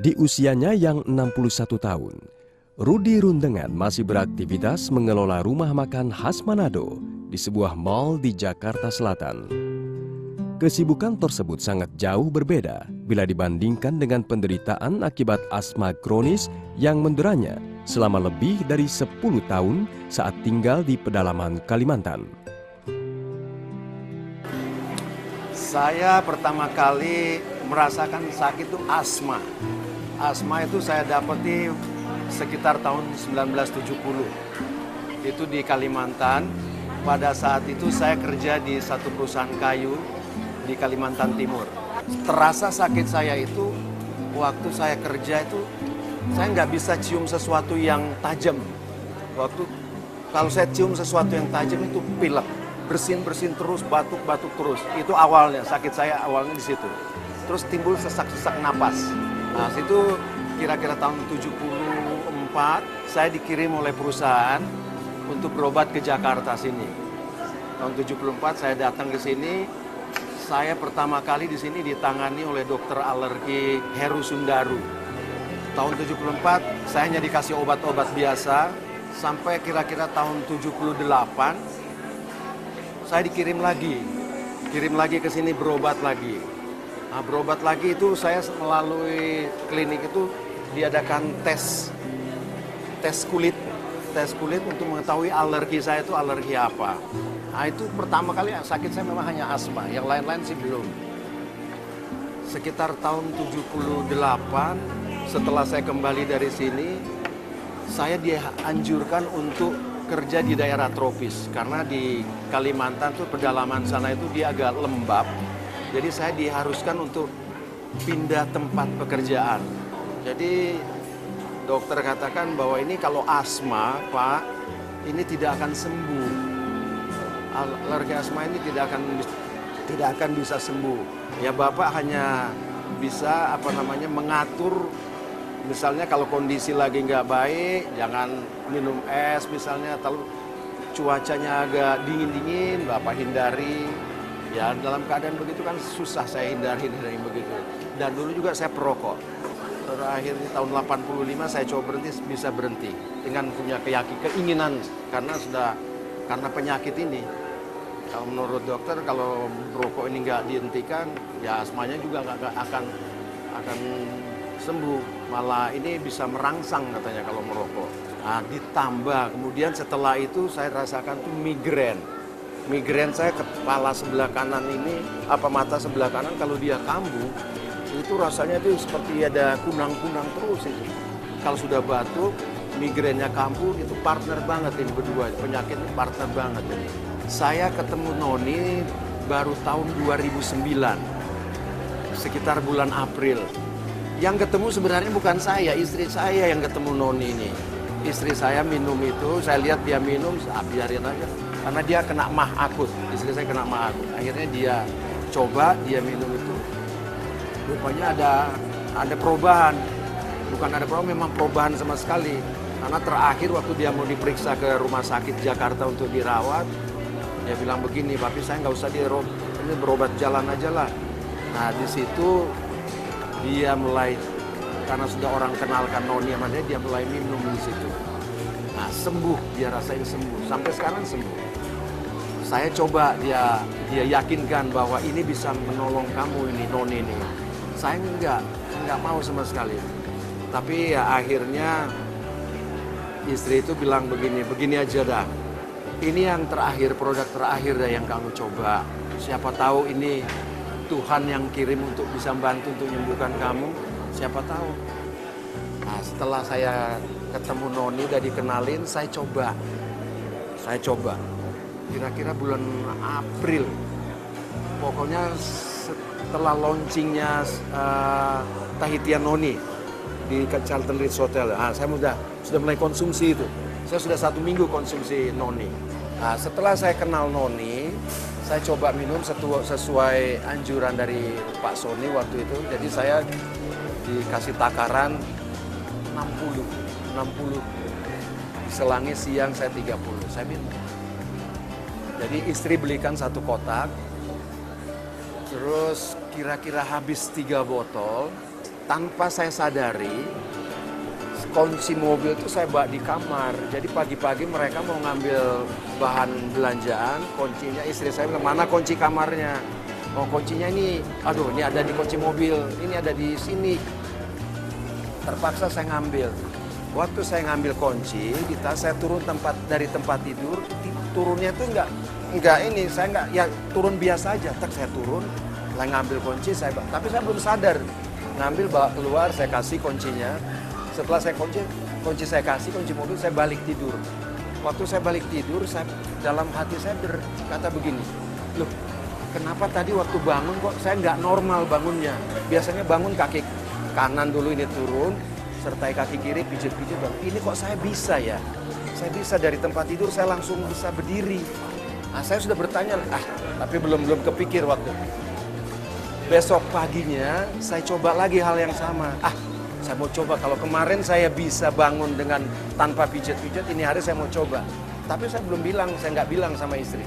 Di usianya yang 61 tahun, Rudi Rundengan masih beraktivitas mengelola rumah makan khas Manado di sebuah mal di Jakarta Selatan. Kesibukan tersebut sangat jauh berbeda bila dibandingkan dengan penderitaan akibat asma kronis yang menderanya selama lebih dari 10 tahun saat tinggal di pedalaman Kalimantan. Saya pertama kali merasakan sakit itu asma. Asma itu saya dapati sekitar tahun 1970. Itu di Kalimantan. Pada saat itu saya kerja di satu perusahaan kayu di Kalimantan Timur. Terasa sakit saya itu waktu saya kerja itu saya nggak bisa cium sesuatu yang tajam. Kalau saya cium sesuatu yang tajam itu pilek, bersin terus, batuk terus. Itu awalnya sakit saya awalnya di situ. Terus timbul sesak napas. Nah, situ kira-kira tahun 74 saya dikirim oleh perusahaan untuk berobat ke Jakarta sini. Tahun 74 saya datang ke sini. Saya pertama kali di sini ditangani oleh dokter alergi Heru Sundaru. Tahun 74 saya hanya dikasih obat-obat biasa sampai kira-kira tahun 78 saya dikirim lagi ke sini berobat lagi. Nah, berobat lagi itu saya melalui klinik itu diadakan tes kulit untuk mengetahui alergi saya itu alergi apa. Nah, itu pertama kali sakit saya memang hanya asma, yang lain-lain sih belum. Sekitar tahun 78 setelah saya kembali dari sini, saya dianjurkan untuk kerja di daerah tropis karena di Kalimantan tuh pedalaman sana itu dia agak lembab. Jadi saya diharuskan untuk pindah tempat pekerjaan. Jadi dokter katakan bahwa ini kalau asma, Pak, ini tidak akan sembuh. Alergi asma ini tidak akan bisa sembuh. Ya Bapak hanya bisa mengatur. Misalnya kalau kondisi lagi nggak baik, jangan minum es misalnya. Kalau cuacanya agak dingin-dingin, Bapak hindari. Ya dalam keadaan begitu kan susah saya hindari begitu. Dan dulu juga saya perokok. Terakhir di tahun 85 saya coba bisa berhenti. Dengan punya keinginan karena penyakit ini. Kalau menurut dokter kalau perokok ini nggak dihentikan, ya asmanya juga nggak akan sembuh. Malah ini bisa merangsang katanya kalau merokok. Nah, ditambah kemudian setelah itu saya rasakan tuh migrain. Migrain saya kepala sebelah kanan ini, mata sebelah kanan kalau dia kambuh, itu rasanya itu seperti ada kunang-kunang terus itu. Kalau sudah batuk, migrainnya kambuh, itu partner banget ini berdua, penyakit ini partner banget ini. Saya ketemu Noni baru tahun 2009, sekitar bulan April. Yang ketemu sebenarnya bukan saya, istri saya yang ketemu Noni ini. Istri saya minum itu, saya lihat dia minum, biarin aja. Karena dia kena mah akut, istri saya kena mah akut. Akhirnya dia coba, dia minum itu. Rupanya ada perubahan. Bukan ada perubahan, memang perubahan sama sekali. Karena terakhir waktu dia mau diperiksa ke rumah sakit Jakarta untuk dirawat, dia bilang begini, papi saya nggak usah ini berobat jalan aja lah. Nah di situ dia mulai, karena sudah orang kenalkan Noni sama dia mulai minum di situ. Nah sembuh, dia rasain sembuh, sampai sekarang sembuh. Saya coba dia yakinkan bahwa ini bisa menolong kamu ini Noni ini. Saya nggak mau sama sekali. Tapi ya akhirnya istri itu bilang begini aja dah. Ini yang terakhir, produk terakhir dah yang kamu coba. Siapa tahu ini Tuhan yang kirim untuk bisa membantu untuk menyembuhkan kamu. Siapa tahu. Nah setelah saya ketemu Noni udah dikenalin, saya coba. Kira-kira bulan April. Pokoknya setelah launchingnya Tahitian Noni di Carlton Ritz Hotel. Nah, saya sudah mulai konsumsi itu. Saya sudah 1 minggu konsumsi Noni. Nah, setelah saya kenal Noni, saya coba minum sesuai anjuran dari Pak Sony waktu itu. Jadi saya dikasih takaran 60. Selangi siang saya 30. Saya minum. Jadi istri belikan 1 kotak. Terus kira-kira habis 3 botol. tanpa saya sadari, kunci mobil itu saya bawa di kamar. Jadi pagi-pagi mereka mau ngambil bahan belanjaan, kuncinya istri saya bilang, mana kunci kamarnya? Oh, kuncinya ini, aduh ini ada di kunci mobil, ini ada di sini. Terpaksa saya ngambil. Waktu saya ngambil kunci, saya turun dari tempat tidur, turunnya tuh enggak ini, saya enggak, ya turun biasa aja. Tak saya turun, saya ngambil kunci, tapi saya belum sadar. Ngambil, bawa keluar, saya kasih kuncinya. Setelah saya kunci saya kasih, kunci mobil, saya balik tidur. Waktu saya balik tidur, dalam hati saya berkata begini, loh kenapa tadi waktu bangun kok saya nggak normal bangunnya? Biasanya bangun kaki kanan dulu ini turun, sertai kaki kiri pijit-pijit. Ini kok saya bisa ya? Saya bisa dari tempat tidur saya langsung bisa berdiri. Nah, saya sudah bertanya, tapi belum kepikir waktu. Besok paginya saya coba lagi hal yang sama. Saya mau coba, kalau kemarin saya bisa bangun dengan tanpa pijat-pijat, ini hari saya mau coba. Tapi saya belum bilang, saya nggak bilang sama istri.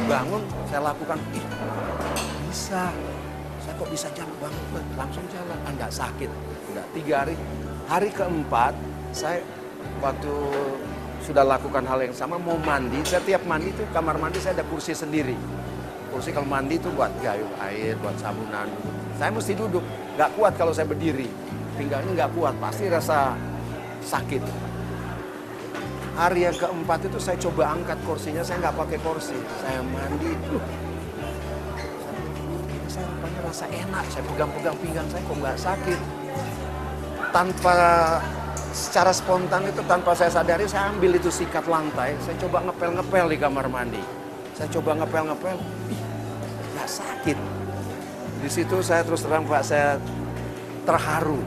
Bangun, saya lakukan, bisa. Saya kok bisa jalan, bangun, langsung jalan. Nggak sakit. Udah 3 hari. Hari keempat, saya waktu sudah lakukan hal yang sama, mau mandi. Saya tiap mandi itu, kamar mandi saya ada kursi sendiri. Kursi kalau mandi itu buat gayung air, buat sabunan. Saya mesti duduk, nggak kuat kalau saya berdiri. Pinggangnya nggak kuat, pasti rasa sakit. Hari yang keempat itu saya coba angkat kursinya, saya nggak pakai kursi. Saya mandi, saya rupanya rasa enak, saya pegang-pegang pinggang saya kok nggak sakit. Secara spontan itu, tanpa saya sadari, saya ambil itu sikat lantai, saya coba ngepel-ngepel di kamar mandi. Saya coba ngepel-ngepel, nggak sakit. Di situ saya terus terang Pak, saya terharu,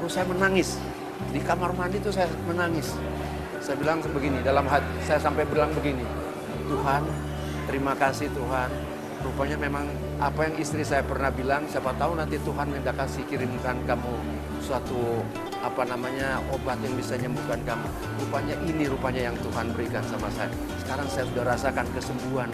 saya menangis. Di kamar mandi itu saya menangis. Saya bilang begini, dalam hati saya sampai bilang begini, Tuhan, terima kasih Tuhan. Rupanya memang apa yang istri saya pernah bilang, siapa tahu nanti Tuhan minta kasih kirimkan kamu suatu obat yang bisa menyembuhkan kamu. Rupanya ini yang Tuhan berikan sama saya. Sekarang saya sudah rasakan kesembuhan.